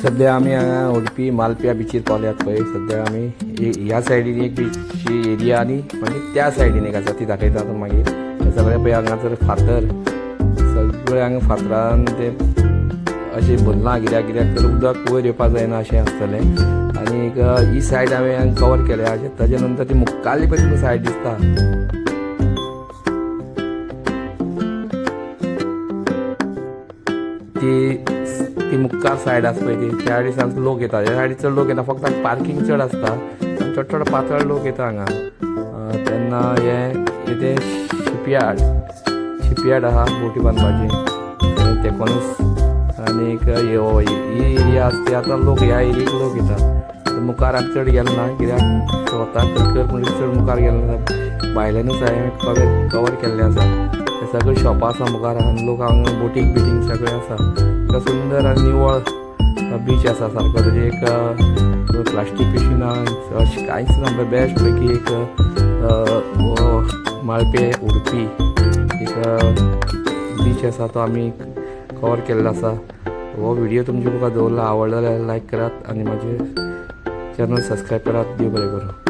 सध्या आम्ही हांगा उडपी मालप्या बिचीर पावल्यात पळय. सध्या आमी ह्या सायडीन एक बीचची एरिया आनी मागीर त्या सायडीन एक आसा ती दाखयता आतां मागीर. हे सगळे पळय हांगासर फातर सगळे हांगा फातरान ते अशें भरलां कित्याक तर उदक वयर येवपा जायना अशें आसतलें. आनीक ही सायड हांवें कवर केल्या अशें. ताजे नंतर ती मुखाल्ली पळय तुमकां सायड दिसता ती मुखार सायड आसा पळय ती त्या सायडीन लोक येता. ह्या सायडीन चड लोक येता फक्त पार्किंग चड आसता आनी चड पातळ लोक येता हांगा. तेन्ना हे शिपयार्ड आहा बोटी बांदपाची तेकोनूच. आनीक ही एरिया आसा ती आतां लोक ह्या एरियेक लोक येता. मुखार आमी चड गेले ना कित्याक स्वताक कर म्हणजे चड मुखार गेले ना. भायल्यानूच हांवें कवर केल्लें आसा. हे सगळे शॉपां आसा मुखार आनी लोक हांगा बोटींग बिटींग सगळें आसा. सुंदर आनी निवळ बीच आसा सारको. तेजे एक प्लास्टीक पिशवी ना अशें कांयच ना. बेस्ट पैकी एक माळपे उडपी एक बीच आसा तो आमी कवर केल्लो आसा. हो व्हिडिओ तुमच्या तुका दवरला आवडलो जाल्यार लायक करात आनी म्हाजें चॅनल सबस्क्रायब करात. देव बरें करूं.